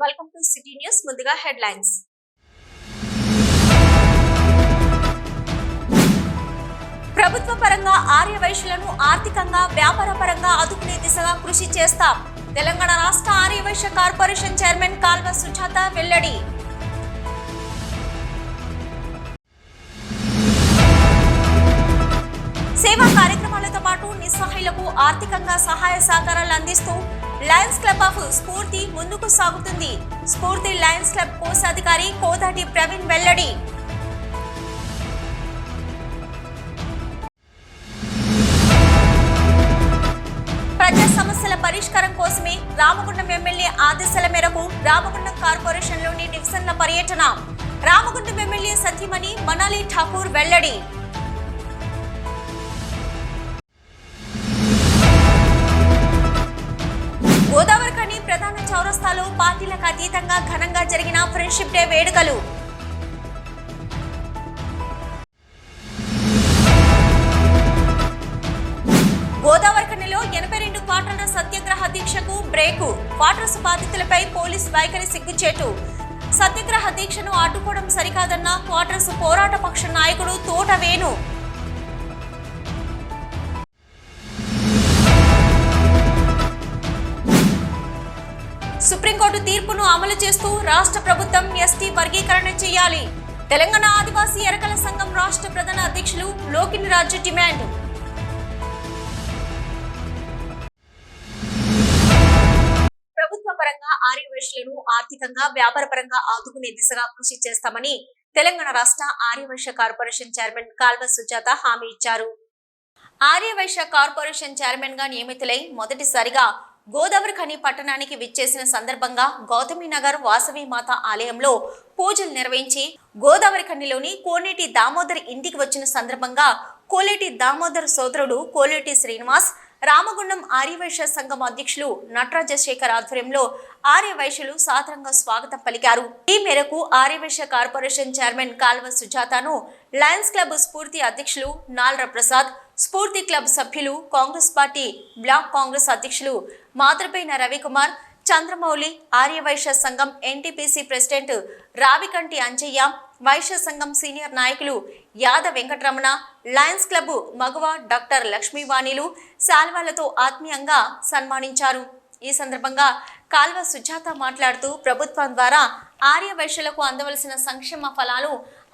Welcome to city news. ముందుగా headlines. ప్రభుత్వ పరంగా ఆర్యవైశ్యులను ఆర్థికంగా వ్యాపార పరంగా ఆదుకునే దిశగా కృషి చేస్తాం. తెలంగాణ రాష్ట్ర ఆర్యవైశ్య కార్పొరేషన్ చైర్మన్ కాల్వ సుజాత వెల్లడి. సేవా కార్యక్రమాలతో పాటు నిస్సహాయులకు ఆర్థికంగా సహాయ సహకారాలు అందిస్తూ లయన్స్ క్లబ్ ఆఫ్ స్ఫూర్తి ముందుకు సాగుతుంది. స్ఫూర్తి లయన్స్ క్లబ్ కోశాధికారి కోదాటి ప్రవీణ్ వెల్లడి. ప్రజా సమస్యల పరిష్కారం కోసమే రామగుండం ఎమ్మెల్యే ఆదేశాల మేరకు రామగుండం కార్పొరేషన్లోని డివిజన్ల పర్యటన. రామగుండం ఎమ్మెల్యే సతీమణి మనాలి ఠాకూర్ వెల్లడి. గోదావరిఖని ప్రధాన చౌరస్తాలో పార్టీలకు అతీతంగా ఘనంగా జరిగిన ఫ్రెండ్షిప్ డే వేడుకలు. గోదావరిఖనిలో 82 క్వార్టర్ల సత్యాగ్రహ దీక్షకు బ్రేకు. క్వార్టర్స్ బాధితులపై పోలీస్ వైఖరి సిగ్గుచేటు. సత్యాగ్రహ దీక్షను అడ్డుకోవడం సరికాదన్న క్వార్టర్స్ పోరాట పక్ష నాయకుడు తోట వేణు. సుప్రీంకోర్టు తీర్పును అమలు చేస్తూ రాష్ట్ర ప్రభుత్వం ఎస్టీ వర్గీకరణ చేయాలి. తెలంగాణ ఆదివాసీ ఎరకల సంఘం రాష్ట్ర ప్రధాన అధ్యక్షులు లోకిని రాజు డిమాండ్. ప్రభుత్వ పరంగా ఆర్యవైశ్యులను ఆర్థికంగా వ్యాపార పరంగా ఆదుకునే దిశగా కృషి చేస్తామని తెలంగాణ రాష్ట్ర ఆర్యవైశ్య కార్పొరేషన్ చైర్మన్ కాల్వ సుజాత హామీ ఇచ్చారు. ఆర్యవైశ్య కార్పొరేషన్ చైర్మన్ గా నియమితులై మొదటిసారిగా గోదావరిఖని పట్టణానికి విచ్చేసిన సందర్భంగా గౌతమినగర్ వాసవి మాత ఆలయంలో పూజలు నిర్వహించి గోదావరిఖనిలోని కోనేటి దామోదర్ ఇంటికి వచ్చిన సందర్భంగా కోలేటి దామోదర్ సోదరుడు కోలేటి శ్రీనివాస్, రామగుండం ఆర్యవైశ్య సంఘం అధ్యక్షులు నటరాజశేఖర్ ఆధ్వర్యంలో ఆర్యవైశ్యులు సాదరంగా స్వాగతం పలికారు. ఈ మేరకు ఆర్యవైశ్య కార్పొరేషన్ చైర్మన్ కాల్వ సుజాతను లయన్స్ క్లబ్ స్ఫూర్తి అధ్యక్షులు నాల్ర ప్రసాద్, స్ఫూర్తి క్లబ్ సభ్యులు, కాంగ్రెస్ పార్టీ బ్లాక్ కాంగ్రెస్ అధ్యక్షులు మాతృపైన రవికుమార్, చంద్రమౌళి, ఆర్యవైశ్య సంఘం ఎన్టీపీసీ ప్రెసిడెంట్ రావికంటి అంజయ్య, వైశ్య సంఘం సీనియర్ నాయకులు యాద వెంకటరమణ, లయన్స్ క్లబ్ మగవ డాక్టర్ లక్ష్మీవాణిలు శాల్వాలతో ఆత్మీయంగా సన్మానించారు. ఈ సందర్భంగా కాల్వ సుజాత మాట్లాడుతూ ప్రభుత్వం ద్వారా ఆర్యవైశ్యులకు అందవలసిన సంక్షేమ ఫలాలు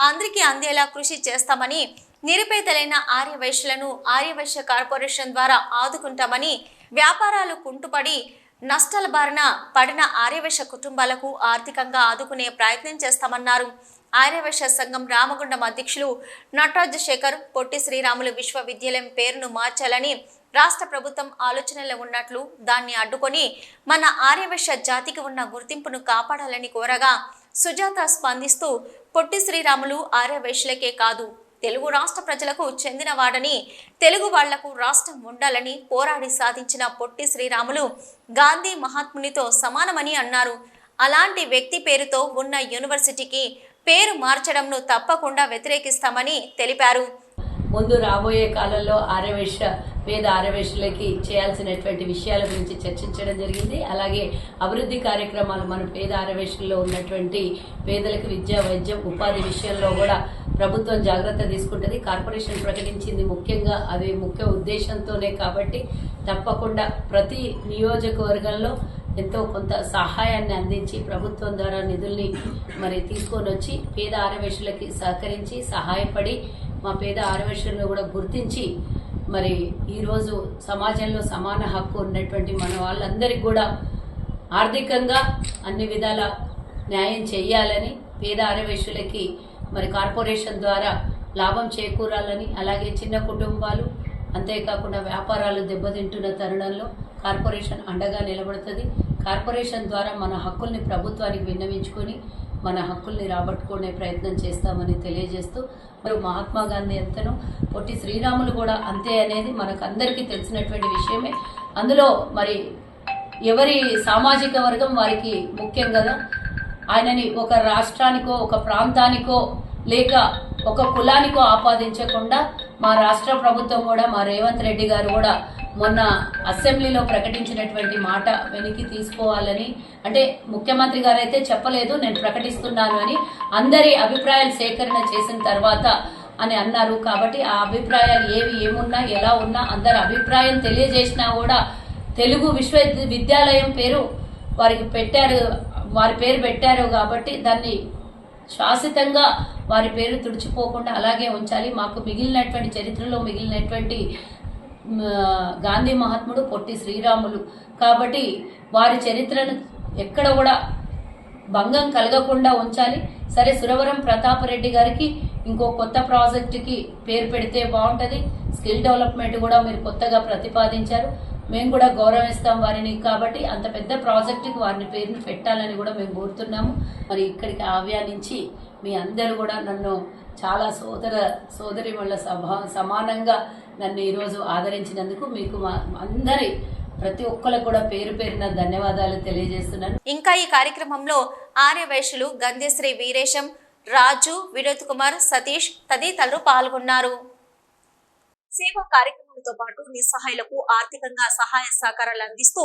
అందరికీ అందేలా కృషి చేస్తామని, నిరుపేదలైన ఆర్యవైశ్యులను ఆర్యవైశ్య కార్పొరేషన్ ద్వారా ఆదుకుంటామని, వ్యాపారాలు కుంటుపడి నష్టాల బారిన పడిన ఆర్యవైశ్య కుటుంబాలకు ఆర్థికంగా ఆదుకునే ప్రయత్నం చేస్తామన్నారు. ఆర్యవైశ్య సంఘం రామగుండం అధ్యక్షులు నటరాజశేఖర్ పొట్టి శ్రీరాములు విశ్వవిద్యాలయం పేరును మార్చాలని రాష్ట్ర ప్రభుత్వం ఆలోచనలో ఉన్నట్లు, దాన్ని అడ్డుకొని మన ఆర్యవైశ్య జాతికి ఉన్న గుర్తింపును కాపాడాలని కోరగా సుజాత స్పందిస్తూ పొట్టి శ్రీరాములు ఆర్యవైశ్యులకే కాదు తెలుగు రాష్ట్ర ప్రజలకు చెందినవాడని, తెలుగు వాళ్లకు రాష్ట్రం ఉండాలని పోరాడి సాధించిన పొట్టి శ్రీరాములు గాంధీ మహాత్మునితో సమానమని అన్నారు. అలాంటి వ్యక్తి పేరుతో ఉన్న యూనివర్సిటీకి పేరు మార్చడంను తప్పకుండా వ్యతిరేకిస్తామని తెలిపారు. ముందు రాబోయే కాలంలో పేద ఆర్యవైశ్యులకి చేయాల్సినటువంటి విషయాల గురించి చర్చించడం జరిగింది. అలాగే అభివృద్ధి కార్యక్రమాలు మన పేద ఆర్యవైశ్యుల్లో ఉన్నటువంటి పేదలకు విద్య, వైద్యం, ఉపాధి విషయంలో కూడా ప్రభుత్వం జాగ్రత్త తీసుకుంటుంది. కార్పొరేషన్ ప్రకటించింది ముఖ్యంగా అది ముఖ్య ఉద్దేశంతోనే కాబట్టి తప్పకుండా ప్రతి నియోజకవర్గంలో ఎంతో కొంత సహాయాన్ని అందించి ప్రభుత్వం ద్వారా నిధుల్ని తీసుకొని వచ్చి పేద ఆర్యవైశ్యులకి సహకరించి సహాయపడి మా పేద ఆర్యవైశ్యులను కూడా గుర్తించి ఈరోజు సమాజంలో సమాన హక్కు ఉన్నటువంటి మన వాళ్ళందరికీ కూడా ఆర్థికంగా అన్ని విధాల న్యాయం చేయాలని, పేద ఆర్యవైశ్యులకి కార్పొరేషన్ ద్వారా లాభం చేకూరాలని, అలాగే చిన్న కుటుంబాలు అంతేకాకుండా వ్యాపారాలు దెబ్బతింటున్న తరుణంలో కార్పొరేషన్ అండగా నిలబడుతుంది. కార్పొరేషన్ ద్వారా మన హక్కుల్ని ప్రభుత్వానికి విన్నవించుకొని మన హక్కుల్ని రాబట్టుకునే ప్రయత్నం చేస్తామని తెలియజేస్తూ, మహాత్మా గాంధీ ఎంతనో పొట్టి శ్రీరాములు కూడా అంతే అనేది మనకు అందరికీ తెలిసినటువంటి విషయమే. అందులో ఎవరి సామాజిక వర్గం వారికి ముఖ్యం కదా. ఆయనని ఒక రాష్ట్రానికో, ఒక ప్రాంతానికో, లేక ఒక కులానికో ఆపాదించకుండా మా రాష్ట్ర ప్రభుత్వం కూడా, మా రేవంత్ రెడ్డి గారు కూడా మొన్న అసెంబ్లీలో ప్రకటించినటువంటి మాట వెనక్కి తీసుకోవాలని, అంటే ముఖ్యమంత్రి గారు అయితే చెప్పలేదు, నేను ప్రకటిస్తున్నాను అని అందరి అభిప్రాయాలు సేకరణ చేసిన తర్వాత అని అన్నారు. కాబట్టి ఆ అభిప్రాయాలు ఏమున్నా ఎలా ఉన్నా అందరి అభిప్రాయం తెలియజేసినా కూడా తెలుగు విశ్వవిద్యాలయం పేరు వారి పేరు పెట్టారు కాబట్టి దాన్ని శాశ్వతంగా వారి పేరు తుడిచిపోకుండా అలాగే ఉంచాలి. మాకు మిగిలినటువంటి చరిత్రలో మిగిలినటువంటి గాంధీ మహాత్ముడు పొట్టి శ్రీరాములు కాబట్టి వారి చరిత్రను ఎక్కడ కూడా భంగం కలగకుండా ఉంచాలి. సరే, సురవరం ప్రతాపరెడ్డి గారికి ఇంకో కొత్త ప్రాజెక్టుకి పేరు పెడితే బాగుంటుంది. స్కిల్ డెవలప్మెంట్ కూడా మీరు కొత్తగా ప్రతిపాదించారు, మేము కూడా గౌరవిస్తాం వారిని. కాబట్టి అంత పెద్ద ప్రాజెక్టుకి వారిని పేరుని పెట్టాలని కూడా మేము కోరుతున్నాము. మరి ఇక్కడికి ఆహ్వానించి మీ అందరూ కూడా నన్ను చాలా సోదరి వాళ్ళ సమానంగా నన్ను ఈరోజు ఆదరించినందుకు మీకు మా అందరి ప్రతి ఒక్కరికి కూడా పేరు పేరున ధన్యవాదాలు తెలియజేస్తున్నాను. ఇంకా ఈ కార్యక్రమంలో ఆర్యవైశ్యులు గంధేశ్రీ వీరేశం, రాజు, వినోద్ కుమార్, సతీష్ తదితరులు పాల్గొన్నారు. సేవా కార్యక్రమాలతో పాటు నిస్సహాయులకు ఆర్థికంగా సహాయ సహకారాలు అందిస్తూ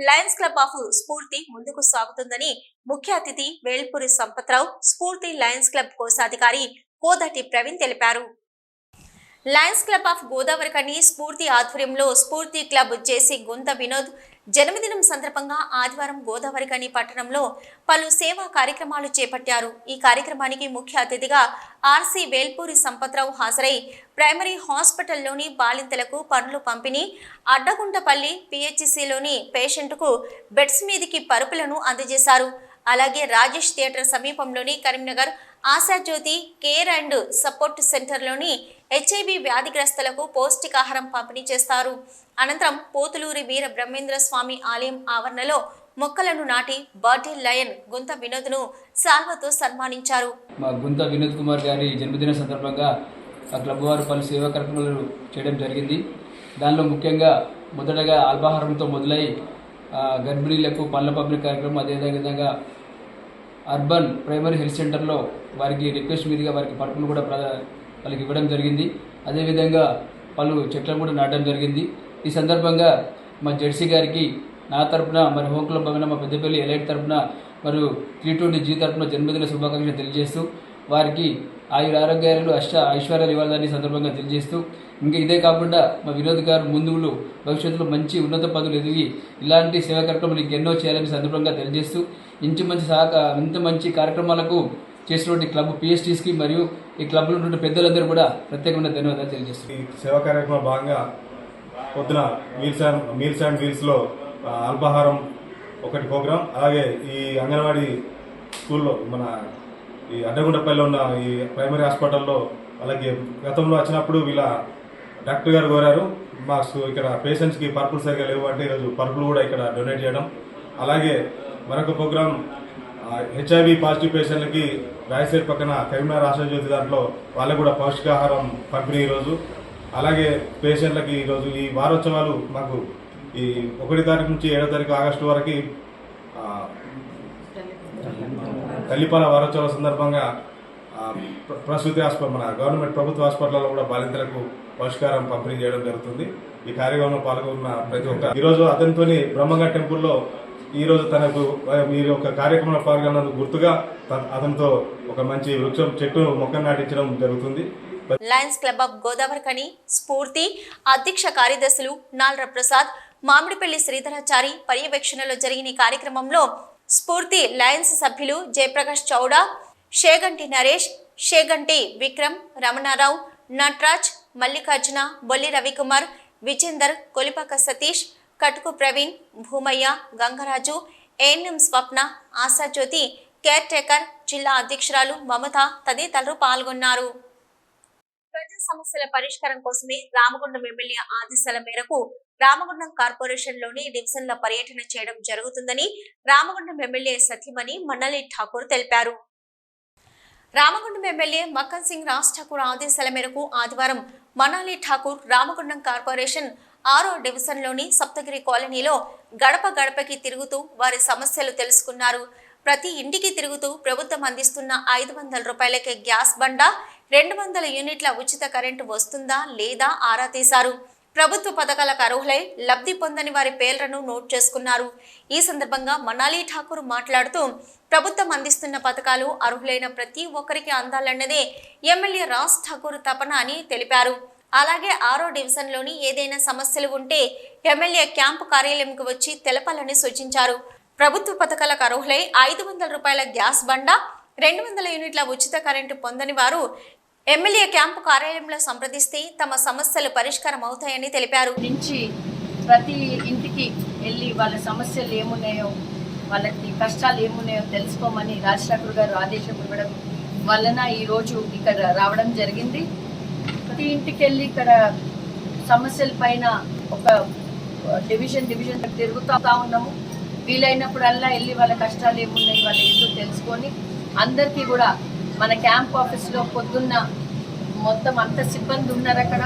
లయన్స్ క్లబ్ ఆఫ్ స్ఫూర్తి ముందుకు సాగుతుందని ముఖ్య అతిథి వేల్పూరి సంపత్రావు, స్ఫూర్తి లయన్స్ క్లబ్ కోశాధికారి కోదటి ప్రవీణ్ తెలిపారు. లయన్స్ క్లబ్ ఆఫ్ గోదావరికని స్ఫూర్తి ఆధ్వర్యంలో స్ఫూర్తి క్లబ్ జేసీ గుంత వినోద్ జన్మదినం సందర్భంగా ఆదివారం గోదావరికని పట్టణంలో పలు సేవా కార్యక్రమాలు చేపట్టారు. ఈ కార్యక్రమానికి ముఖ్య అతిథిగా ఆర్సీ వేల్పూరి సంపత్రావు హాజరై ప్రైమరీ హాస్పిటల్లోని బాలింతలకు పనులు పంపిణీ, అడ్డగుంటపల్లి పిహెచ్సిలోని పేషెంట్కు బెడ్స్ మీదికి పరుపులను అందజేశారు. అలాగే రాజేష్ థియేటర్ సమీపంలోని Karimnagar Ashajyoti care and support సెంటర్లోని HIV వ్యాధిగ్రస్తులకు పౌష్టికాహారం పంపిణీ చేస్తారు. అనంతరం పోతులూరి వీర బ్రహ్మేంద్ర స్వామి ఆలయం ఆవరణలో మొక్కలను నాటి బర్త్డే లయన్ గుంత వినోద్ను సాల్వతో సన్మానించారు. మా గుంత వినోద్ కుమార్ గారి జన్మదిన సందర్భంగా ఆ క్లబ్ వారు పలు సేవా కార్యక్రమాలు చేయడం జరిగింది. దానిలో ముఖ్యంగా మొదటగా అల్పాహారంతో మొదలై గర్భిణీలకు పళ్ళ పంపిణీ కార్యక్రమం, అదేవిధంగా అర్బన్ ప్రైమరీ హెల్త్ సెంటర్లో వారికి రిక్వెస్ట్ మీదుగా వారికి పరుపులు కూడా వాళ్ళకి ఇవ్వడం జరిగింది. అదేవిధంగా పలు చెట్లను కూడా నాటడం జరిగింది. ఈ సందర్భంగా మా జెర్సీ గారికి నా తరపున, మరి హోమ్ క్లబ్ భవన మా పెద్దపల్లి ఎలైట్ తరపున మరియు 320G తరపున జన్మదిన శుభాకాంక్షలు తెలియజేస్తూ వారికి ఆరోగ్యాలు ఐశ్వర్యాలు ఇవ్వాలని సందర్భంగా తెలియజేస్తూ, ఇంకా ఇదే కాకుండా మా వినోద్ గారు ముందు భవిష్యత్తులో మంచి ఉన్నత పదవులు ఎదిగి ఇలాంటి సేవా కార్యక్రమాలు ఇంకెన్నో చేయాలని సందర్భంగా తెలియజేస్తూ ఇంత మంచి కార్యక్రమాలకు చేసినటువంటి క్లబ్ PSTస్కి మరియు ఈ క్లబ్లో ఉన్న పెద్దలందరూ కూడా ప్రత్యేకమైన ధన్యవాదాలు తెలియజేస్తారు. ఈ సేవా కార్యక్రమంలో భాగంగా పొద్దున మీల్స్ అండ్ వీల్స్లో అల్పాహారం ఒకటి ప్రోగ్రాం, అలాగే ఈ అంగన్వాడీ స్కూల్లో మన ఈ అడ్డగుంటపల్లిలో ఉన్న ఈ ప్రైమరీ హాస్పిటల్లో అలాగే గతంలో వచ్చినప్పుడు వీళ్ళ డాక్టర్ గారు కోరారు మాకు ఇక్కడ పేషెంట్స్కి పరుపులు సరిగా లేవు అంటే ఈరోజు పరుపులు కూడా ఇక్కడ డొనేట్ చేయడం. అలాగే మరొక ప్రోగ్రాం HIV పాజిటివ్ పేషెంట్లకి రాయసైడ్ పక్కన కరీంనగర్ ఆశాజ్యోతి దాంట్లో వాళ్ళకు కూడా పౌష్టికాహారం పంపిణీ ఈరోజు. అలాగే పేషెంట్లకి ఈరోజు ఈ వారోత్సవాలు మాకు ఈ 1 తారీఖు నుంచి 7వ తారీఖు ఆగస్టు వరకు తల్లిపాల వారోత్సవాల సందర్భంగా ప్రసూతి హాస్పిటల్ మన గవర్నమెంట్ ప్రభుత్వ హాస్పిటల్లో కూడా బాలింతలకు పౌష్టికాహారం పంపిణీ చేయడం జరుగుతుంది. ఈ కార్యక్రమంలో పాల్గొన్న ప్రతి ఒక్క ఈరోజు అతనితోని బ్రహ్మంగా టెంపుల్లో ఈరోజు తనకు మీరు ఒక కార్యక్రమంలో పాల్గొన్నందుకు గుర్తుగా అతనితో ఒక మంచి వృక్షం చెట్టు మొక్క నాటించడం జరుగుతుంది. లయన్స్ క్లబ్ ఆఫ్ గోదావరికని స్ఫూర్తి అధ్యక్ష కార్యదర్శులు నాల్ర ప్రసాద్, మామిడిపల్లి శ్రీధరాచారి పర్యవేక్షణలో జరిగిన కార్యక్రమంలో స్ఫూర్తి లయన్స్ సభ్యులు Jayaprakash చౌడా, షేగంటి Naresh, షేగంటి Vikram, Ramanarao, Natraj, Mallikarjuna, Bolli Ravikumar, Vijender, Kolipaka Satish, Katuku Praveen, Bhoomaiah, Gangaraju, ANM Swapna, Ashajyoti, care taker, జిల్లా అధ్యక్షురాలు మమత తదితరులు పాల్గొన్నారు. ప్రజా సమస్యల పరిష్కారం కోసమే రామగుండం ఎమ్మెల్యే ఆదేశాల మేరకు రామగుండం కార్పొరేషన్లోని డివిజన్ల పర్యటన చేయడం జరుగుతుందని రామగుండం ఎమ్మెల్యే సతీమణి మన్నలి ఠాకూర్ తెలిపారు. రామగుండం ఎమ్మెల్యే మక్కన్ సింగ్ రాజ్ ఠాకూర్ ఆదేశాల మేరకు ఆదివారం మనాలి ఠాకూర్ రామగుండం కార్పొరేషన్ 6వ డివిజన్లోని సప్తగిరి కాలనీలో గడప గడపకి తిరుగుతూ వారి సమస్యలు తెలుసుకున్నారు. ప్రతి ఇంటికి తిరుగుతూ ప్రభుత్వం అందిస్తున్న 500 రూపాయలకే గ్యాస్ బండ, 200 యూనిట్ల ఉచిత కరెంటు వస్తుందా లేదా ఆరా తీశారు. ప్రభుత్వ పథకాలకు అర్హులై లబ్ధి పొందని వారి పేర్లను నోట్ చేసుకున్నారు. ఈ సందర్భంగా మనాలి ఠాకూర్ మాట్లాడుతూ ప్రభుత్వం అందిస్తున్న పథకాలు అర్హులైన ప్రతి ఒక్కరికి అందాలన్నదే ఎమ్మెల్యే రాజ్ ఠాకూర్ తపన అని తెలిపారు. అలాగే 6వ డివిజన్లోని ఏదైనా సమస్యలు ఉంటే ఎమ్మెల్యే క్యాంపు కార్యాలయంకు వచ్చి తెలపాలని సూచించారు. ప్రభుత్వ పథకాలకు అర్హులై 500 రూపాయల గ్యాస్ బండ, 200 యూనిట్ల ఉచిత కరెంటు పొందని వారు ఎమ్మెల్యే క్యాంపు కార్యాలయంలో సంప్రదిస్తే తమ సమస్యలు పరిష్కారం అవుతాయని తెలిపారు. నుంచి ప్రతి ఇంటికి వెళ్ళి వాళ్ళ సమస్యలు ఏమున్నాయో, వాళ్ళకి కష్టాలు ఏమున్నాయో తెలుసుకోమని రాజ్ ఠాకూర్ గారు ఆదేశం ఇవ్వడం వలన ఈరోజు ఇక్కడ రావడం జరిగింది. ప్రతి ఇంటికి వెళ్ళి ఇక్కడ సమస్యల పైన ఒక డివిజన్ తిరుగుతూ ఉన్నాము. వీలైనప్పుడల్లా వెళ్ళి వాళ్ళ కష్టాలు ఏమున్నాయి, వాళ్ళు ఏంటో తెలుసుకొని అందరికీ కూడా మన క్యాంప్ ఆఫీస్లో పొద్దున్న మొత్తం అంత సిబ్బంది ఉన్నారు. అక్కడ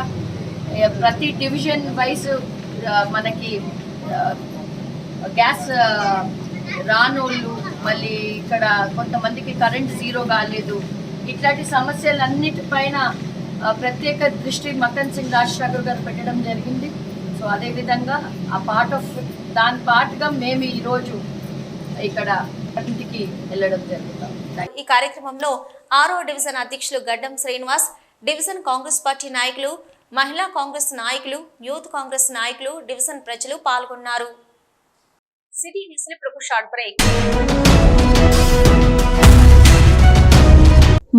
ప్రతి డివిజన్ వైజ్ మనకి గ్యాస్ రానోళ్ళు, మళ్ళీ ఇక్కడ కొంతమందికి కరెంట్ జీరో కాలేదు, ఇట్లాంటి సమస్యలన్నిటిపైన ప్రత్యేక దృష్టి మకన్ సింగ్ రాజ్ ఠాకూర్ గారు పెట్టడం జరిగింది. సో అదేవిధంగా దాని పార్ట్గా మేము ఈరోజు ఇక్కడ ఇంటికి వెళ్ళడం జరుగుతాం. ఈ కార్యక్రమంలో 6వ డివిజన్ అధ్యక్షులు గడ్డం శ్రీనివాస్, డివిజన్ కాంగ్రెస్ పార్టీ నాయకులు, మహిళా కాంగ్రెస్ నాయకులు, యూత్ కాంగ్రెస్ నాయకులు, డివిజన్ ప్రజలు పాల్గొన్నారు. సిటీ న్యూస్ లో షార్ట్ బ్రేక్.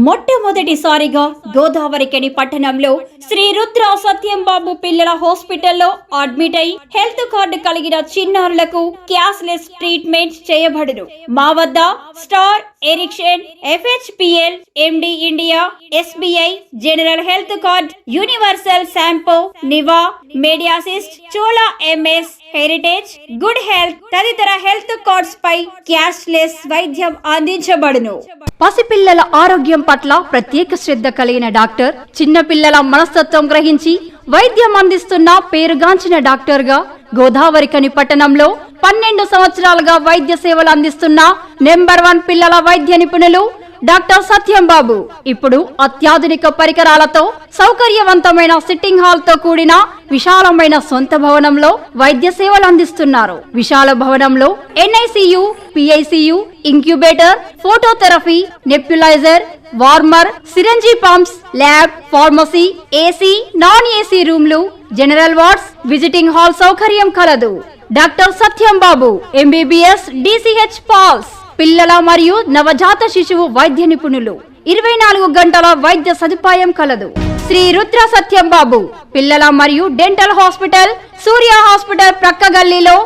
మొట్టమొదటిసారిగా గోదావరికని పట్టణంలో శ్రీ రుద్ర సత్యంబాబు పిల్లల హాస్పిటల్లో అడ్మిట్ అయి హెల్త్ కార్డు కలిగిన చిన్నారులకు క్యాష్లెస్ ట్రీట్మెంట్ చేయబడును. మా వద్ద స్టార్, ఎరిక్షన్, FHPL, MD India, SBI, general health card, universal Sompo, Niva, Mediassist, Chola MS, Heritage, good health తదితర హెల్త్ కార్డ్స్ పై క్యాష్లెస్ వైద్యం అందించబడును. పసిపిల్లల ఆరోగ్యం పట్ల ప్రత్యేక శ్రద్ధ కలిగిన డాక్టర్, చిన్నపిల్లల మనస్తత్వం గ్రహించి వైద్యం అందిస్తున్న పేరుగాంచిన డాక్టర్ గా గోదావరికని పట్టణంలో 12 సంవత్సరాలుగా వైద్య సేవలు అందిస్తున్న నెంబర్ 1 పిల్లల వైద్య నిపుణులు డాక్టర్ సత్యంబాబు ఇప్పుడు అత్యాధునిక పరికరాలతో సౌకర్యవంతమైన సిట్టింగ్ హాల్ తో కూడిన విశాలమైన సొంత భవనంలో వైద్య సేవలు అందిస్తున్నారు. విశాల భవనంలో NICU, PICU, incubator, phototherapy, nebuliser, warmer, syringe pumps, lab, pharmacy, AC, non AC రూమ్లు, జనరల్ వార్డ్స్, విజిటింగ్ హాల్ సౌకర్యం కలదు. Doctor Satyambabu MBBS, DCH PALS, పిల్లల మరియు నవజాత శిశువు వైద్య నిపుణులు, 24 గంటల వైద్య సదుపాయం కలదు. శ్రీ రుద్ర సత్యంబాబు పిల్లల మరియు డెంటల్ హాస్పిటల్, సూర్య హాస్పిటల్ ప్రక్క గల్లీలో,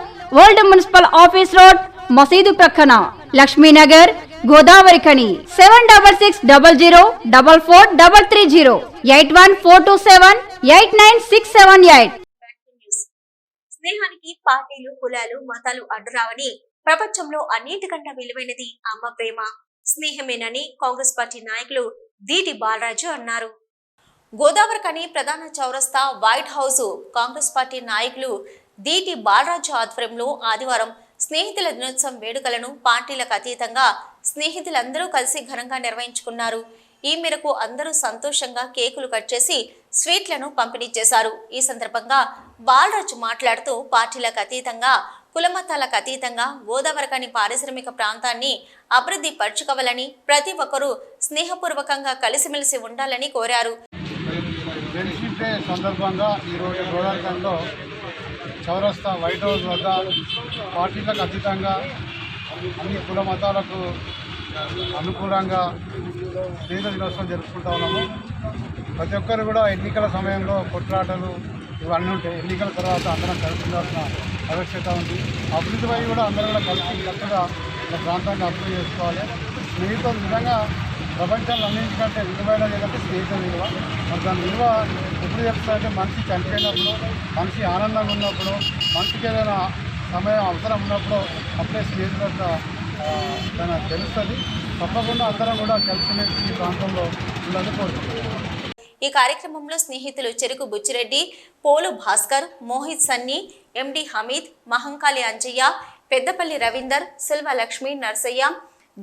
ఓల్డ్ మున్సిపల్ ఆఫీస్ రోడ్, మసీదు ప్రక్కన, లక్ష్మీనగర్, గోదావరికని. 7600004430, 8142789678. స్నేహానికి పార్టీలు, కులాలు, మతాలు అడ్డురావని, ప్రపంచంలో అన్నిటికన్నా విలువైనది అమ్మ ప్రేమ, స్నేహమేనని కాంగ్రెస్ పార్టీ నాయకులు దీటి బాలరాజు అన్నారు. గోదావరికని ప్రధాన చౌరస్తా వైట్ హౌస్ కాంగ్రెస్ పార్టీ నాయకులు దీటి బాలరాజు ఆధ్వర్యంలో ఆదివారం స్నేహితుల దినోత్సవం వేడుకలను పార్టీలకు అతీతంగా స్నేహితులందరూ కలిసి ఘనంగా నిర్వహించుకున్నారు. ఈ మేరకు అందరూ సంతోషంగా కేకులు కట్ చేసి స్వీట్లను పంపిణీ చేశారు. ఈ సందర్భంగా బాలరాజు మాట్లాడుతూ పార్టీలకు అతీతంగా, కులమతాలకు అతీతంగా గోదావరికని పారిశ్రామిక ప్రాంతాన్ని అభివృద్ధి పరచుకోవాలని, ప్రతి ఒక్కరూ స్నేహపూర్వకంగా కలిసిమెలిసి ఉండాలని కోరారు. ఫ్రెండ్షిప్ డే సందర్భంగా ఈరోజు గోదావరికనిలో చౌరస్తా వైట్ హౌస్ వద్ద పార్టీలకు అతీతంగా అన్ని కుల మతాలకు అనుకూలంగా స్నేహితుల దినోత్సవం జరుపుకుంటా ఉన్నాము. ప్రతి ఒక్కరు కూడా ఎన్నికల సమయంలో కొట్లాటలు ఇవన్నీ ఉంటాయి. ఎన్నికల తర్వాత అందరం కలిసి ఉండాల్సిన ఆవశ్యకత ఉంది. అభివృద్ధి పై కూడా అందరం కూడా కలిసి చక్కగా మన ప్రాంతాన్ని అభివృద్ధి చేసుకోవాలి. స్నేహితులు నిజంగా ప్రపంచంలో అన్నింటికంటే విలువైనది ఏంటంటే స్నేహితుల విలువ. మరి దాని విలువ ఎప్పుడు చెప్తారంటే మనిషి చనిపోయినప్పుడు, మనిషి ఆనందంగా ఉన్నప్పుడు, మనిషికి ఏదైనా సమయం అవసరం ఉన్నప్పుడు అప్పుడే స్నేహితుల యొక్క దానికి తెలుస్తుంది. తప్పకుండా అందరం కూడా కలిసిమెలిసి ఈ ప్రాంతంలో ఉండాలని కోరుకుంటున్నాం. ఈ కార్యక్రమంలో స్నేహితులు చెరుకు బుచ్చిరెడ్డి, పోలు భాస్కర్, మోహిత్ సన్నీ, MD హమీద్, మహంకాళి అంజయ్య, పెద్దపల్లి రవీందర్, సిల్వ లక్ష్మి నర్సయ్య,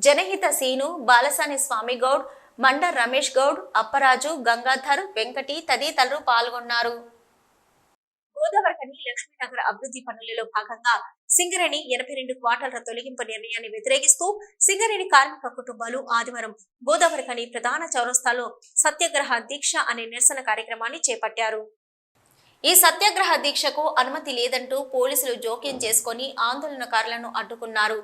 జనహిత సీను, బాలసాని స్వామిగౌడ్, మండ రమేష్ గౌడ్, అప్పరాజు, గంగాధర్, వెంకటి తదితరులు పాల్గొన్నారు. గోదావరికని లక్ష్మీనగర్ అభివృద్ధి పనులలో భాగంగా సింగరేణి 82 క్వార్టర్ల తొలగింపు నిర్ణయాన్ని వ్యతిరేకిస్తూ సింగరేణి కార్మిక కుటుంబాలు ఆదివారం గోదావరికని ప్రధాన చౌరస్తాలో సత్యాగ్రహ దీక్ష అనే నిరసన కార్యక్రమాన్ని చేపట్టారు. ఈ సత్యాగ్రహ దీక్షకు అనుమతి లేదంటూ పోలీసులు జోక్యం చేసుకుని ఆందోళనకారులను అడ్డుకున్నారు.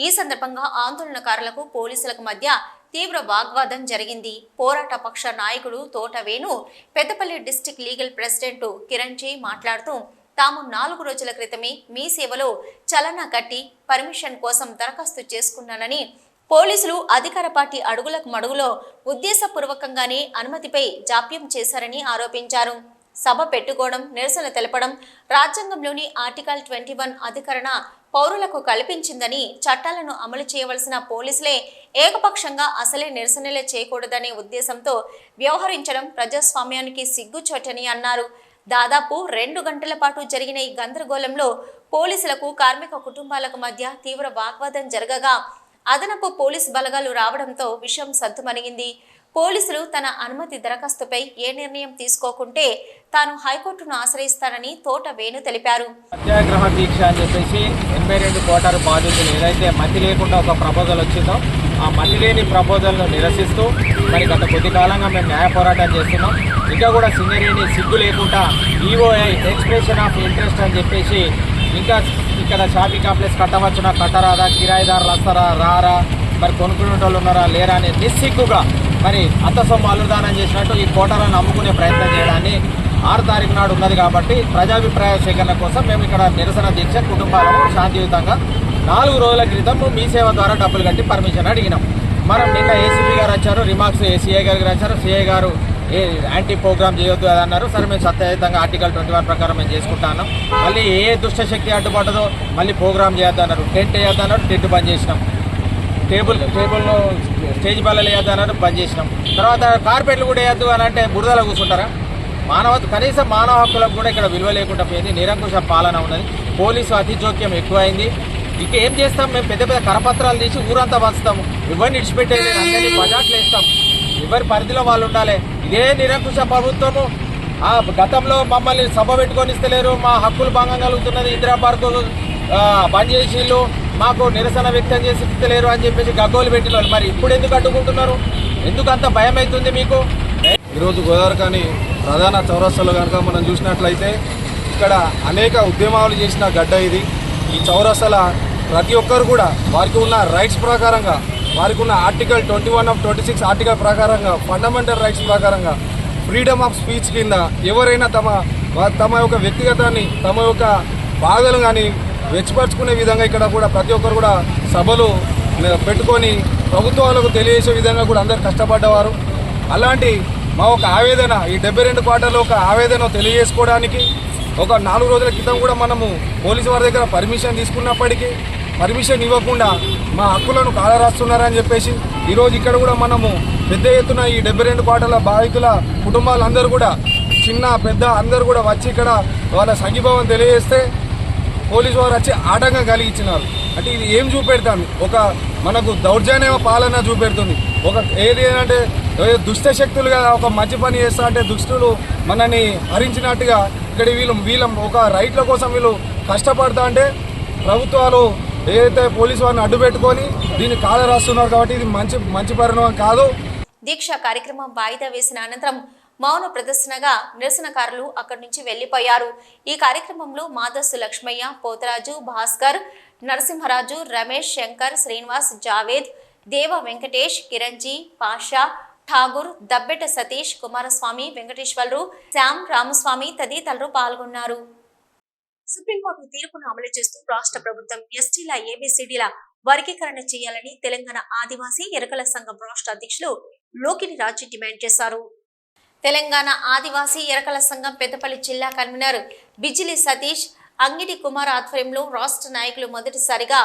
ఈ సందర్భంగా ఆందోళనకారులకు పోలీసులకు మధ్య తీవ్ర వాగ్వాదం జరిగింది. పోరాట పక్ష నాయకుడు Thota Venu, Peddapalli district legal president Kiran ji మాట్లాడుతూ తాము 4 రోజుల క్రితమే మీ సేవలో చలన కట్టి పర్మిషన్ కోసం దరఖాస్తు చేసుకున్నానని, పోలీసులు అధికార పార్టీ అడుగులకు మడుగులో ఉద్దేశపూర్వకంగానే అనుమతిపై జాప్యం చేశారని ఆరోపించారు. సభ పెట్టుకోవడం, నిరసన తెలపడం రాజ్యాంగంలోని ఆర్టికల్ 21 అధికరణ పౌరులకు కల్పించిందని, చట్టాలను అమలు చేయవలసిన పోలీసులే ఏకపక్షంగా అసలే నిరసనలే చేయకూడదనే ఉద్దేశంతో వ్యవహరించడం ప్రజాస్వామ్యానికి సిగ్గుచోటని అన్నారు. దాదాపు 2 గంటల పాటు జరిగిన ఈ గందరగోళంలో పోలీసులకు కార్మిక కుటుంబాలకు మధ్య తీవ్ర వాగ్వాదం జరగగా అదనపు పోలీస్ బలగాలు రావడంతో విషయం సద్దుమణిగింది. పోలీసులు తన అనుమతి దరఖాస్తుపై ఏ నిర్ణయం తీసుకోకుంటే తాను హైకోర్టును ఆశ్రయిస్తానని తోట వేణు తెలిపారు. సత్యాగ్రహ దీక్ష అని చెప్పేసి 82 క్వార్టర్ బాధితులు ఏదైతే మతి లేకుండా ఒక ప్రపోజల్ వచ్చిందో ఆ మతి లేని ప్రపోజల్ను నిరసిస్తూ మరి గత కొద్ది కాలంగా మేము న్యాయ పోరాటం చేస్తున్నాం. ఇంకా కూడా సింగరేణి సిగ్గు లేకుండా ఈఓఐ ఎక్స్ప్రెషన్ ఆఫ్ ఇంట్రెస్ట్ అని చెప్పేసి ఇంకా ఇక్కడ షాపింగ్ కాంప్లెక్స్ కట్టవచ్చునా, కట్టరాదా, కిరాయిదారులు వస్తారా రారా, మరి కొనుక్కునే వాళ్ళు ఉన్నారా లేరా అని నిస్సిగ్గుగా మరి అంత సొమ్ము అల్లుదానం చేసినట్టు ఈ కోటాలను అమ్ముకునే ప్రయత్నం చేయడాన్ని 6 తారీఖు నాడు ఉన్నది కాబట్టి ప్రజాభిప్రాయ సేకరణ కోసం మేము ఇక్కడ నిరసన దీక్ష కుటుంబాలను శాంతియుతంగా 4 రోజుల క్రితం మీ సేవ ద్వారా డబ్బులు కట్టి పర్మిషన్ అడిగినాం. మనం నిన్న ఏసీపీ గారు వచ్చారు, రిమార్క్స్ సిఐ గారు వచ్చారు. సిఐ గారు యాంటీ ప్రోగ్రామ్ చేయొద్దు అది అన్నారు. సరే మేము సత్యయుతంగా ఆర్టికల్ 21 ప్రకారం మేము చేసుకుంటాను. మళ్ళీ ఏ దుష్టశక్తి అడ్డుపడ్డదో మళ్ళీ ప్రోగ్రామ్ చేయొద్దు అన్నారు. టెంట్ వేయొద్దు అన్నారు, టెంట్ బంద్ చేసినాం. టేబుల్లో స్టేజ్ బల్లలు వేయద్దు అన్నారు, బంద్ చేసినాం. తర్వాత కార్పెట్లు కూడా వేయద్దు అని అంటే బురదలో కూర్చుంటారా? కనీసం మానవ హక్కులకు కూడా ఇక్కడ విలువ లేకుండా పోయింది. నిరంకుశ పాలన ఉన్నది. పోలీసు అతి జోక్యం ఎక్కువైంది. ఇక ఏం చేస్తాం? మేము పెద్ద పెద్ద కరపత్రాలు తీసి ఊరంతా పంచుతాము. ఎవరిని విడిచిపెట్టేది అందరినీ బజాట్లు వేస్తాం. ఎవరి పరిధిలో వాళ్ళు ఉండాలి. ఇదే నిరంకుశ ప్రభుత్వము గతంలో మమ్మల్ని సభ పెట్టుకొని ఇస్తలేరు, మా హక్కులు భంగం కలుగుతున్నది, ఇందిరా పార్కు బంద్ చేసిళ్ళు, మాకు నిరసన వ్యక్తం చేసి ఇస్తలేరు అని చెప్పేసి గగ్గోలు పెట్టిన వాళ్ళు మరి ఇప్పుడు ఎందుకు అడ్డుకుంటున్నారు? ఎందుకు అంత భయం అవుతుంది మీకు? ఈరోజు గోదావరికని ప్రధాన చౌరస్తాలో కనుక మనం చూసినట్లయితే ఇక్కడ అనేక ఉద్యమాలు చేసిన గడ్డ ఇది. ఈ చౌరస్తాల ప్రతి ఒక్కరు కూడా వారికి ఉన్న రైట్స్ ప్రకారంగా, వారికి ఉన్న ఆర్టికల్ 21 ఆఫ్ 26 ఆర్టికల్ ప్రకారంగా, ఫండమెంటల్ రైట్స్ ప్రకారంగా ఫ్రీడమ్ ఆఫ్ స్పీచ్ కింద ఎవరైనా తమ యొక్క వ్యక్తిగతాన్ని, తమ యొక్క బాధలు కానీ వెచ్చిపరుచుకునే విధంగా ఇక్కడ కూడా ప్రతి ఒక్కరు కూడా సభలు పెట్టుకొని ప్రభుత్వాలకు తెలియజేసే విధంగా కూడా అందరు కష్టపడ్డవారు. అలాంటి మా ఒక ఆవేదన ఈ 72 క్వార్టర్లో ఒక ఆవేదన తెలియజేసుకోవడానికి ఒక 4 రోజుల క్రితం కూడా మనము పోలీసు వారి దగ్గర పర్మిషన్ తీసుకున్నప్పటికీ పర్మిషన్ ఇవ్వకుండా మా హక్కులను కాలరాస్తున్నారని చెప్పేసి ఈరోజు ఇక్కడ కూడా మనము పెద్ద ఎత్తున ఈ 72 క్వార్టర్ల బాధితుల కుటుంబాలందరూ కూడా చిన్న పెద్ద అందరూ కూడా వచ్చి ఇక్కడ వాళ్ళ సంఘీభావం తెలియజేస్తే పోలీసు వారు వచ్చి ఆటంకం కలిగించినారు. అంటే ఇది ఏం చూపెడతాను? ఒక మనకు దౌర్జన్య పాలన చూపెడుతుంది. ఒక ఏది అంటే దుష్ట శక్తులుగా ఒక మంచి పని చేస్తా అంటే దుష్టులు మనని హరించినట్టుగా ఇక్కడ వీళ్ళ ఒక రైట్ల కోసం వీళ్ళు కష్టపడతా అంటే ప్రభుత్వాలు ఏదైతే పోలీసు వారిని అడ్డు పెట్టుకొని దీన్ని కాల రాస్తున్నారు. కాబట్టి ఇది మంచి పరిణామం కాదు. దీక్ష కార్యక్రమం వాయిదా వేసిన అనంతరం మౌన ప్రదర్శనగా నిరసనకారులు అక్కడి నుంచి వెళ్లిపోయారు. ఈ కార్యక్రమంలో మాదస్సు లక్ష్మయ్య, పోతరాజు, భాస్కర్, నరసింహరాజు, రమేష్, శంకర్, శ్రీనివాస్, జావేద్, దేవ వెంకటేష్, కిరణ్జీ, పాషా, ఠాగూర్, దబ్బెట సతీష్, కుమారస్వామి, వెంకటేశ్వర్లు, శ్యామ్, రామస్వామి తదితరులు పాల్గొన్నారు. సుప్రీంకోర్టు తీర్పును అమలు చేస్తూ రాష్ట్ర ప్రభుత్వం ఎస్టీల ఏబిసిడీల వర్గీకరణ చేయాలని తెలంగాణ ఆదివాసీ ఎరకల సంఘం రాష్ట్ర అధ్యక్షులు లోకిని రాజు డిమాండ్ చేశారు. తెలంగాణ ఆదివాసీ ఎరకల సంఘం పెద్దపల్లి జిల్లా కన్వీనర్ బిజిలి సతీష్, అంగిడి కుమార్ ఆధ్వర్యంలో రాష్ట్ర నాయకులు మొదటిసారిగా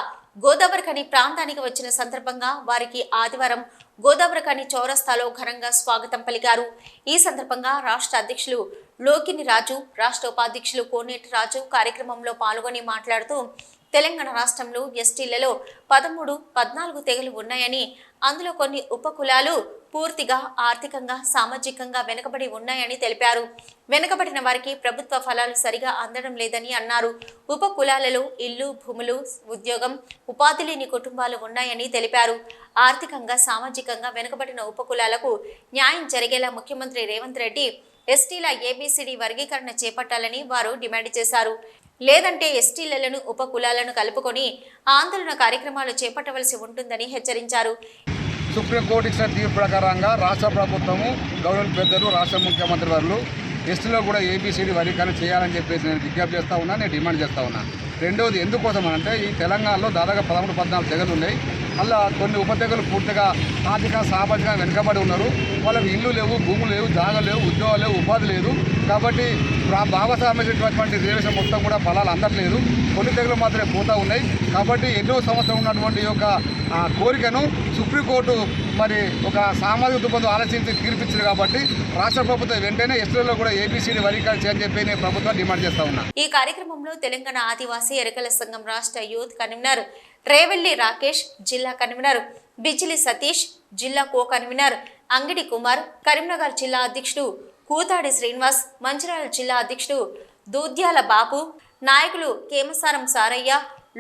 గోదావరికని ప్రాంతానికి వచ్చిన సందర్భంగా వారికి ఆదివారం గోదావరికని చౌరస్తాలో ఘనంగా స్వాగతం పలికారు. ఈ సందర్భంగా రాష్ట్ర అధ్యక్షులు లోకిని రాజు, రాష్ట్ర ఉపాధ్యక్షులు కోనేటి రాజు కార్యక్రమంలో పాల్గొని మాట్లాడుతూ తెలంగాణ రాష్ట్రంలో ఎస్టీలలో 13, 14 తెగలు ఉన్నాయని, అందులో కొన్ని ఉపకులాలు పూర్తిగా ఆర్థికంగా సామాజికంగా వెనుకబడి ఉన్నాయని తెలిపారు. వెనుకబడిన వారికి ప్రభుత్వ ఫలాలు సరిగా అందడం లేదని అన్నారు. ఉప కులాలలో ఇల్లు, భూములు, ఉద్యోగం, ఉపాధి లేని కుటుంబాలు ఉన్నాయని తెలిపారు. ఆర్థికంగా సామాజికంగా వెనుకబడిన ఉప కులాలకు న్యాయం జరిగేలా ముఖ్యమంత్రి రేవంత్ రెడ్డి ఎస్టీల ఏబిసిడి వర్గీకరణ చేపట్టాలని వారు డిమాండ్ చేశారు. లేదంటే ఎస్టీలను ఉప కులాలను కలుపుకొని ఆందోళన కార్యక్రమాలు చేపట్టవలసి ఉంటుందని హెచ్చరించారు. సుప్రీంకోర్టు ఇచ్చిన తీర్పు ప్రకారంగా రాష్ట్ర ప్రభుత్వము, గౌరవ పెద్దలు, రాష్ట్ర ముఖ్యమంత్రి వారు ఎస్టీలో కూడా ఏబిసిడి వర్గీకరణ చేయాలని చెప్పేసి నేను విజ్ఞప్తి చేస్తూ ఉన్నా, నేను డిమాండ్ చేస్తూ ఉన్నా. రెండవది ఎందుకోసం అంటే ఈ తెలంగాణలో దాదాపు 13-14 తెగలు ఉన్నాయి. అలా కొన్ని ఉప తెగలు పూర్తిగా ఆర్థిక సామాజికంగా వెనుకబడి ఉన్నారు. వాళ్ళకి ఇల్లు లేవు, భూములు లేవు, జాగాలు లేవు, ఉద్యోగాలు లేవు, ఉపాధి లేదు. కాబట్టి బాబాసాహెబ్ రిజర్వేషన్ మొత్తం కూడా ఫలాలు అందట్లేదు. కొన్ని తెగలు మాత్రమే పోతూ ఉన్నాయి. కాబట్టి ఎన్నో సంవత్సరం ఉన్నటువంటి యొక్క కోరికను సుప్రీంకోర్టు మరి ఒక సామాజిక దృక్పథం ఆలోచించి తీర్పిచ్చింది. కాబట్టి రాష్ట్ర ప్రభుత్వం వెంటనే ఎస్టీలో కూడా ఏబిసిడి వర్గీకరణ చేయని చెప్పి నేను ప్రభుత్వం డిమాండ్ చేస్తా ఉన్నా. ఈ కార్యక్రమంలో తెలంగాణ ఆదివాసీ ఎరకల సంఘం రాష్ట్ర యూత్ కన్వీనర్ రేవెల్లి రాకేష్, జిల్లా కన్వీనర్ బిజిలి సతీష్, జిల్లా కో కన్వీనర్ అంగిడి కుమార్, కరీంనగర్ జిల్లా అధ్యక్షుడు కూతాడి శ్రీనివాస్, మంచిర్యాల జిల్లా అధ్యక్షుడు దూద్యాల బాపు, నాయకులు కేమసారం Sarayya,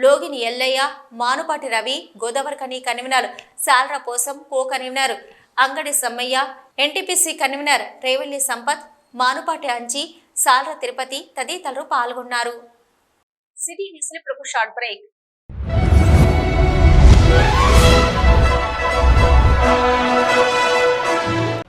లోగిని Ellaiah, Manupati Ravi, Godavarikhani convener సాల్రా Posam, co convener అంగడి సమ్మయ్య, ఎన్టీపీసీ కన్వీనర్ రేవెల్లి సంపత్, మానుపాటి అంచి, సాల్రా తిరుపతి తదితరులు పాల్గొన్నారు. సిటీ న్యూస్ లో షార్ట్ బ్రేక్.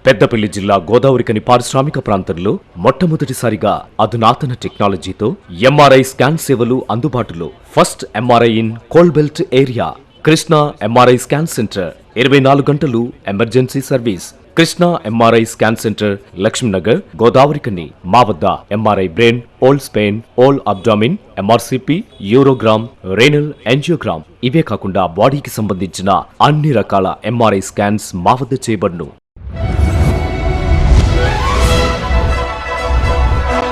పెద్దపల్లి జిల్లా గోదావరికని పారిశ్రామిక ప్రాంతంలో మొట్టమొదటిసారిగా అధునాతన టెక్నాలజీతో ఎంఆర్ఐ స్కాన్ సేవలు అందుబాటులో. First MRI in coal belt area. Krishna MRI scan centre 24 గంటలు emergency service. Krishna MRI scan centre, Lakshminagar, Godavarikhani. మా వద్ద MRI brain, whole spine, whole abdomen, MRCP, urogram, renal angiogram, ఇవే కాకుండా బాడీకి సంబంధించిన అన్ని రకాల ఎంఆర్ఐ స్కాన్స్ మా వద్ద చేయబడును.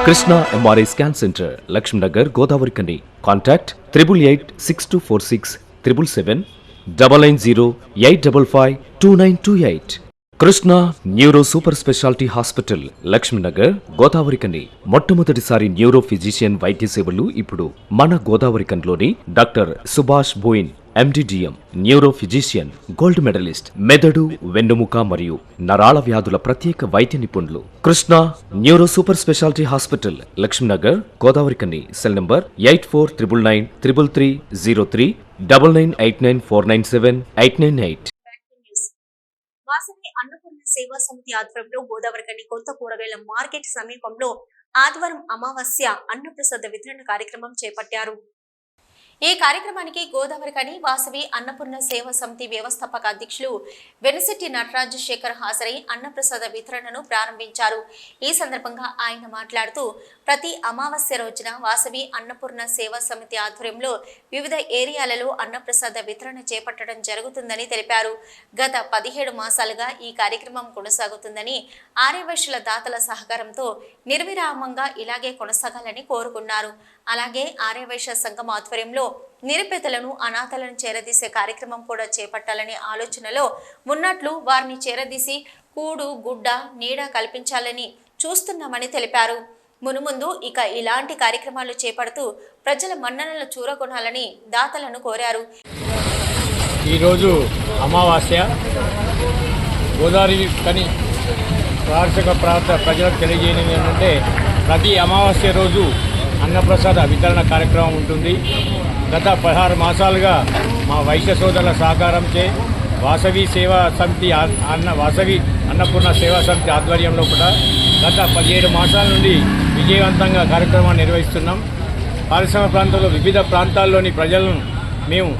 Krishna MRI scan centre, Lakshminagar, Godavarikhani. Contact 8886246777 99085552928. Krishna neuro super speciality hospital, Lakshminagar, Godavarikhani. మొట్టమొదటిసారి న్యూరో ఫిజిషియన్ వైద్య సేవలు ఇప్పుడు మన గోదావరికన్లోని doctor Subhash Boyin, M D D M, neuro physician, gold medalist, మెదడు, వెన్నుముక మరియు నరాల వ్యాధుల ప్రత్యేక వైద్య నిపుణులు. Krishna neuro super speciality hospital, Lakshminagar, Godavarikhani. Cell number 84993303 9989497898. Vasavi Annapurna Seva Samiti ఆధ్వర్యంలో గోదావరికని కొత్త కూరగాయల మార్కెట్ సమీపంలో ఆదివారం అమావాస్య అన్నప్రసాద వితరణ కార్యక్రమం చేపట్టారు. ఈ కార్యక్రమానికి గోదావరికని వాసవి అన్నపూర్ణ సేవా సమితి వ్యవస్థాపక అధ్యక్షులు వెనిశెట్టి నటరాజ్ శేఖర్ హాజరై అన్నప్రసాద వితరణను ప్రారంభించారు. ఈ సందర్భంగా ఆయన మాట్లాడుతూ ప్రతి అమావాస్య రోజున వాసవి అన్నపూర్ణ సేవా సమితి ఆధ్వర్యంలో వివిధ ఏరియాలలో అన్నప్రసాద వితరణ చేపట్టడం జరుగుతుందని తెలిపారు. గత 17 మాసాలుగా ఈ కార్యక్రమం కొనసాగుతుందని, ఆర్యవైశ్యుల దాతల సహకారంతో నిర్విరామంగా ఇలాగే కొనసాగాలని కోరుకున్నారు. అలాగే ఆర్యవైశ్య సంఘం ఆధ్వర్యంలో నిరుపేదలను, అనాథలను చేరదీసే కార్యక్రమం కూడా చేపట్టాలనే ఆలోచనలో ఉన్నట్లు వారిని చేరదీసి కూడు, గుడ్డ, నీడ కల్పించాలని చూస్తున్నామని తెలిపారు. మునుముందు ఇక ఇలాంటి కార్యక్రమాలు చేపడుతూ ప్రజల మన్ననలు చూరగొనాలని దాతలను కోరారు. ఈరోజు అమావాస్య. గోదావరికని పారిశ్రామిక ప్రాంత ప్రజలకు తెలియజేయడం ఏంటంటే ప్రతి అమావాస్య రోజు అన్నప్రసాద వితరణ కార్యక్రమం ఉంటుంది. గత 16 మాసాలుగా మా వైశ్య సోదరుల సహకారంచే వాసవి సేవా సమితి వాసవి అన్నపూర్ణ సేవా సమితి ఆధ్వర్యంలో కూడా గత 17 మాసాల నుండి విజయవంతంగా కార్యక్రమాన్ని నిర్వహిస్తున్నాం. పారిశ్రామిక ప్రాంతంలో వివిధ ప్రాంతాల్లోని ప్రజలను మేము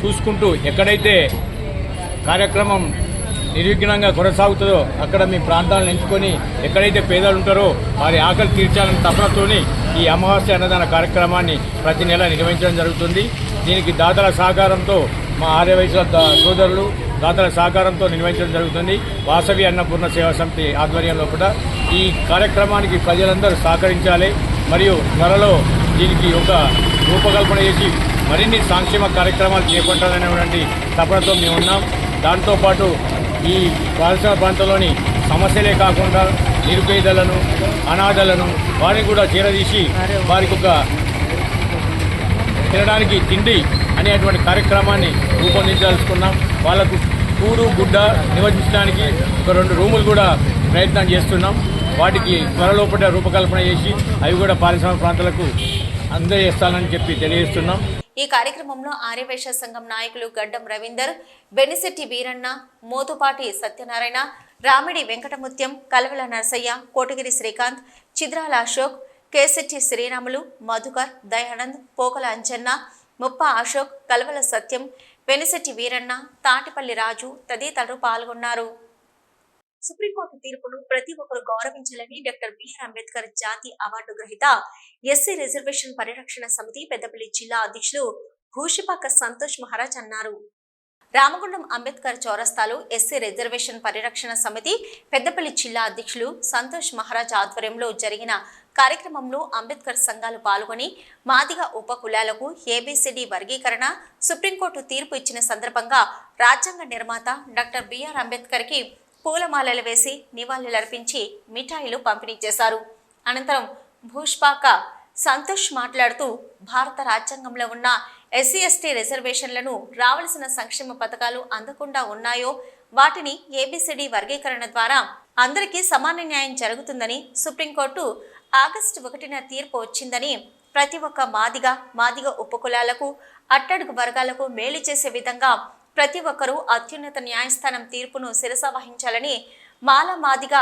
చూసుకుంటూ ఎక్కడైతే కార్యక్రమం నిర్విఘ్నంగా కొనసాగుతుందో అక్కడ మీ ప్రాంతాలను ఎంచుకొని ఎక్కడైతే పేదలు ఉంటారో వారి ఆకలి తీర్చాలని తపనతోని ఈ అమావాస్య అన్నదాన కార్యక్రమాన్ని ప్రతి నెల నిర్వహించడం జరుగుతుంది. దీనికి దాతల సహకారంతో మా ఆర్యవైశ్య సోదరులు దాతల సహకారంతో నిర్వహించడం జరుగుతుంది. వాసవి అన్నపూర్ణ సేవా సమితి ఆధ్వర్యంలో కూడా ఈ కార్యక్రమానికి ప్రజలందరూ సహకరించాలి. మరియు త్వరలో దీనికి ఒక రూపకల్పన చేసి మరిన్ని సంక్షేమ కార్యక్రమాలు చేపట్టాలనేటువంటి తపనతో మేము ఉన్నాం. దాంతోపాటు ఈ పారిశ్రామిక ప్రాంతంలోని సమస్యలే కాకుండా నిరుపేదలను, అనాథలను వారిని కూడా చేరదీసి వారికి ఒక తినడానికి తిండి అనేటువంటి కార్యక్రమాన్ని రూపొందించాల్సుకున్నాం. వాళ్ళకు కూడు గుడ్డ నివసించడానికి ఒక 2 రూములు కూడా ప్రయత్నం చేస్తున్నాం. వాటికి త్వరలోపల రూపకల్పన చేసి అవి కూడా పారిశ్రామిక ప్రాంతాలకు అందజేస్తానని చెప్పి తెలియజేస్తున్నాం. ఈ కార్యక్రమంలో ఆర్యవైశ్య సంఘం నాయకులు గడ్డం రవీందర్, బెనిశెట్టి వీరన్న, మోతుపాటి సత్యనారాయణ, రామిడి వెంకటముత్యం, కలవల నరసయ్య, కోటగిరి శ్రీకాంత్, చిద్రాల అశోక్, కేశెట్టి శ్రీరాములు, మధుకర్, దయానంద్, పోకల అంజన్న, ముప్ప అశోక్, కలవల సత్యం, బెనిశెట్టి వీరన్న, తాటిపల్లి రాజు తదితరులు పాల్గొన్నారు. సుప్రీంకోర్టు తీర్పును ప్రతి ఒక్కరు గౌరవించాలని డాక్టర్ బిఆర్ అంబేద్కర్ జాతీయ అవార్డు గ్రహీత ఎస్సీ రిజర్వేషన్ పరిరక్షణ సమితి పెద్దపల్లి జిల్లా అధ్యక్షులు భూషిపాక సంతోష్ మహారాజ్ అన్నారు. రామగుండం అంబేద్కర్ చౌరస్తాలో ఎస్సీ రిజర్వేషన్ పరిరక్షణ సమితి పెద్దపల్లి జిల్లా అధ్యక్షులు సంతోష్ మహారాజ్ ఆధ్వర్యంలో జరిగిన కార్యక్రమంలో అంబేద్కర్ సంఘాలు పాల్గొని మాదిగ ఉపకులాలకు ఏబిసిడి వర్గీకరణ సుప్రీంకోర్టు తీర్పు ఇచ్చిన సందర్భంగా రాజ్యాంగ నిర్మాత డాక్టర్ బిఆర్ అంబేద్కర్ కి పూలమాలలు వేసి నివాళులర్పించి మిఠాయిలు పంపిణీ చేశారు. అనంతరం భూష్పాక సంతోష్ మాట్లాడుతూ భారత రాజ్యాంగంలో ఉన్న ఎస్సీ ఎస్టీ రిజర్వేషన్లను రావాల్సిన సంక్షేమ పథకాలు అందకుండా ఉన్నాయో వాటిని ఏబిసిడి వర్గీకరణ ద్వారా అందరికీ సమాన న్యాయం జరుగుతుందని సుప్రీంకోర్టు ఆగస్టు 1న తీర్పు వచ్చిందని ప్రతి ఒక్క మాదిగ ఉపకులాలకు అట్టడుగు వర్గాలకు మేలు చేసే విధంగా ప్రతి ఒక్కరూ అత్యున్నత న్యాయస్థానం తీర్పును శిరస వహించాలని మాదిగ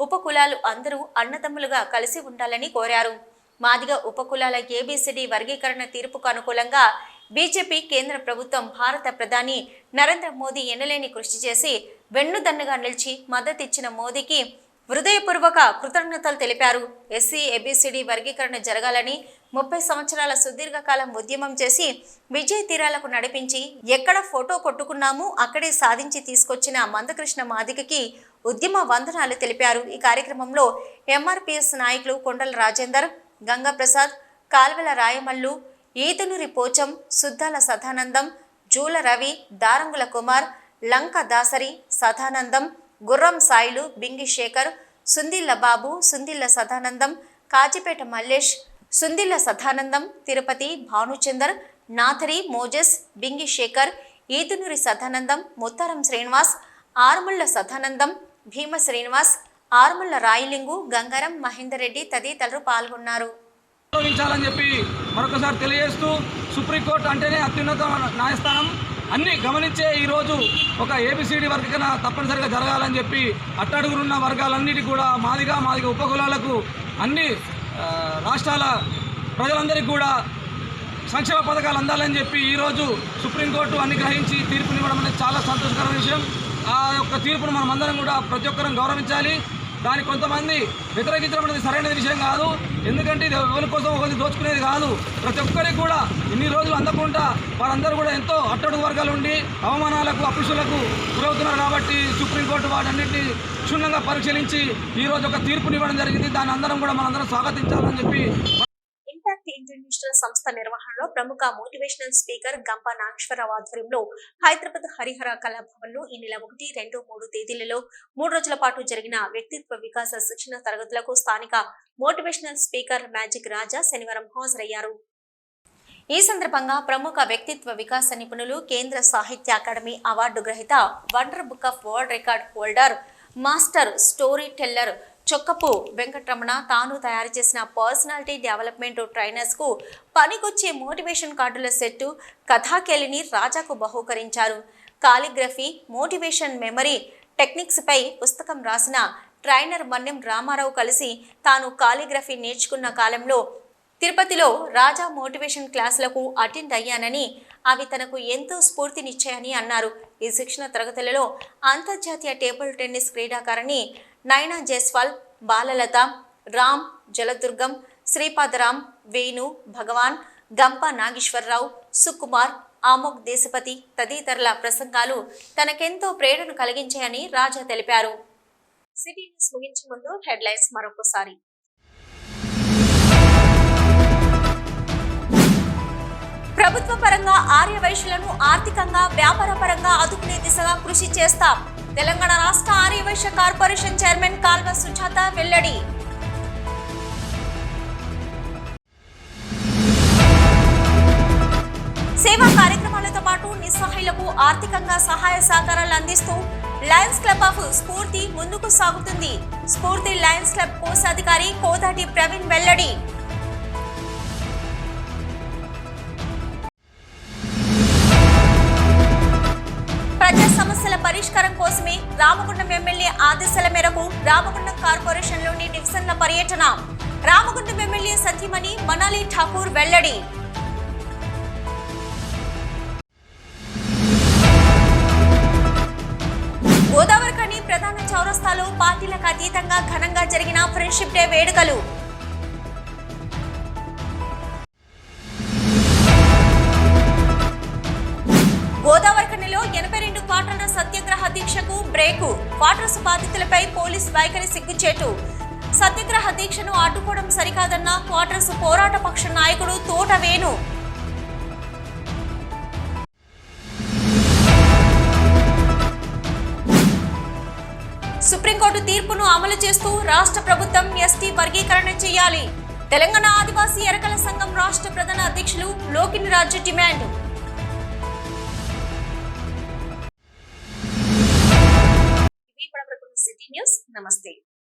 ఉపకులాలు అందరూ అన్నదమ్ములుగా కలిసి ఉండాలని కోరారు. మాదిగ ఉపకులాల ఏబిసిడి వర్గీకరణ తీర్పుకు అనుకూలంగా బీజేపీ కేంద్ర ప్రభుత్వం భారత ప్రధాని నరేంద్ర మోదీ ఎనలేని కృషి చేసి వెన్నుదన్నుగా నిలిచి మద్దతిచ్చిన మోదీకి హృదయపూర్వక కృతజ్ఞతలు తెలిపారు. ఎస్సీ ఏబిసిడి వర్గీకరణ జరగాలని 30 సంవత్సరాల సుదీర్ఘకాలం ఉద్యమం చేసి విజయ తీరాలకు నడిపించి ఎక్కడ ఫోటో కొట్టుకున్నామో అక్కడే సాధించి తీసుకొచ్చిన మందకృష్ణ మాదిగకి ఉద్యమ వందనాలు తెలిపారు. ఈ కార్యక్రమంలో ఎంఆర్పిఎస్ నాయకులు కొండల రాజేందర్, గంగా ప్రసాద్, కాల్వెల రాయమల్లు, ఈతనూరి పోచం, సుద్దాల సదానందం, జూల రవి, దారంగుల కుమార్, లంక దాసరి, సదానందం, గుర్రం సాయిలు, బింగి శేఖర్, సుందిల్ల బాబు, సుందిల్ల సదానందం, కాజిపేట మల్లేష్, సుందిల్ల సదానందం, తిరుపతి, భానుచందర్, నాథరి, మోజెస్, బింగి శేఖర్, ఈతునూరి సదానందం, ముత్తారం శ్రీనివాస్, ఆర్ముళ్ల సదానందం, భీమ శ్రీనివాస్, ఆర్ముళ్ల రాయిలింగు, గంగారం, మహేందర్ రెడ్డి తదితరులు పాల్గొన్నారు. గౌరవించాలని చెప్పి మరొకసారి తెలియజేస్తూ సుప్రీంకోర్టు అంటేనే అత్యున్నత న్యాయస్థానం అన్ని గమనించే ఈరోజు ఒక ఏబిసిడి వర్గీకరణ తప్పనిసరిగా జరగాలని చెప్పి అట్టడుగురున్న వర్గాలన్నిటికీ కూడా మాదిగ ఉపకులాలకు అన్ని రాష్ట్రాల ప్రజలందరికీ కూడా సంక్షేమ పథకాలు అందాలని చెప్పి ఈరోజు సుప్రీంకోర్టు అన్ని గ్రహించి తీర్పునివ్వడం అనేది చాలా సంతోషకరమైన విషయం. ఆ యొక్క తీర్పును మనం అందరం కూడా ప్రతి ఒక్కరం గౌరవించాలి. దానికి కొంతమంది వ్యతిరేకించడం అనేది సరైన విషయం కాదు. ఎందుకంటే ఇది ఎవరి కోసం ఒకరి దోచుకునేది కాదు. ప్రతి ఒక్కరికి కూడా ఇన్ని రోజులు అందకుండా వారందరూ కూడా ఎంతో అట్టడుగు వర్గాలు ఉండి అవమానాలకు అపుషులకు గురవుతున్నారు. కాబట్టి సుప్రీంకోర్టు వాటన్నింటినీ క్షుణ్ణంగా పరిశీలించి ఈరోజు ఒక తీర్పునివ్వడం జరిగింది. దాన్ని అందరం కూడా మనందరం స్వాగతించాలని చెప్పి ఇంపాక్ట్ ఇంటర్నేషనల్ సంస్థ నిర్వహణలో ప్రముఖ మోటివేషనల్ స్పీకర్ గంపా నాగేశ్వరరావు ఆధ్వర్యంలో హైదరాబాద్ హరిహర కళాభవన్ లో ఈ నెల 1, 2, 3 తేదీలలో 3 రోజుల పాటు జరిగిన వ్యక్తిత్వ వికాస శిక్షణ తరగతులకు స్థానిక మోటివేషనల్ స్పీకర్ మ్యాజిక్ రాజా శనివారం హాజరయ్యారు. ఈ సందర్భంగా ప్రముఖ వ్యక్తిత్వ వికాస నిపుణులు, కేంద్ర సాహిత్య అకాడమీ అవార్డు గ్రహీత, wonder book of world record holder, master story teller Chokkapu Venkataramana తాను తయారు చేసిన పర్సనాలిటీ డెవలప్మెంట్ ట్రైనర్స్ కు పనికొచ్చే మోటివేషన్ కార్డుల సెట్టు, కథాకేలిని రాజాకు బహూకరించారు. కాలిగ్రఫీ, మోటివేషన్ మెమరీ టెక్నిక్స్ పై పుస్తకం రాసిన ట్రైనర్ మన్నెం రామారావు కలిసి తాను కాలిగ్రఫీ నేర్చుకున్న కాలంలో తిరుపతిలో రాజా మోటివేషన్ క్లాసులకు అటెండ్ అయ్యానని, అవి తనకు ఎంతో స్ఫూర్తినిచ్చాయని అన్నారు. ఈ శిక్షణ తరగతులలో అంతర్జాతీయ టేబుల్ టెన్నిస్ క్రీడాకారిణి నైనా జైస్వాల్, బాలలత, రామ్ జలదుర్గం, శ్రీపాదరామ్, వేణు, భగవాన్, గంపా నాగేశ్వరరావు, సుకుమార్, ఆమోక్ దేశపతి తదితరుల ప్రసంగాలు తనకెంతో ప్రేరణ కలిగించాయని రాజా తెలిపారు. సిటీ న్యూస్ ముగించే ముందు హెడ్లైన్స్ మరొకసారి. ప్రభుత్వ పరంగా ఆర్యవైశ్యులను ఆర్థికంగా, వ్యాపార పరంగా ఆదుకునే దిశగా కృషి చేస్తాం. తెలంగాణ రాష్ట్ర ఆర్యవైశ్య కార్పొరేషన్ చైర్మన్ కాల్వ సుజాత వెల్లడి. సేవా కార్యక్రమాలతో పాటు నిస్సహాయులకు ఆర్థికంగా సహాయ సహకారాలు అందిస్తూ లయన్స్ క్లబ్ ఆఫ్ స్ఫూర్తి ముందుకు సాగుతుంది. స్ఫూర్తి లయన్స్ క్లబ్ కోశాధికారి కోదాటి ప్రవీణ్ వెల్లడి. ప్రజా సమస్యల పరిష్కారం కోసమే రామగుండం ఎమ్మెల్యే ఆదేశాల మేరకు రామగుండం కార్పొరేషన్లోని డివిజన్ల పర్యటన. రామగుండం ఎమ్మెల్యే సతీమణి మనాలి ఠాకూర్ వెల్లడి. గోదావరిఖని ప్రధాన చౌరస్తాలో పార్టీలకు అతీతంగా ఘనంగా జరిగిన ఫ్రెండ్షిప్ డే వేడుకలు. గోదావరిఖనిలో 82 క్వార్టర్ల సత్యాగ్రహ దీక్షకు బ్రేకు. క్వార్టర్స్ బాధితులపై పోలీస్ వైఖరి సిగ్గుచేటు. సత్యాగ్రహ దీక్షను అడ్డుకోవడం సరికాదన్న క్వార్టర్స్ పోరాట పక్ష నాయకుడు తోట వేణు. సుప్రీంకోర్టు తీర్పును అమలు చేస్తూ రాష్ట్ర ప్రభుత్వం ఎస్టీ వర్గీకరణ చేయాలి. తెలంగాణ ఆదివాసీ ఎరకల సంఘం రాష్ట్ర ప్రధాన అధ్యక్షులు లోకిని రాజు డిమాండ్. City news. నమస్తే.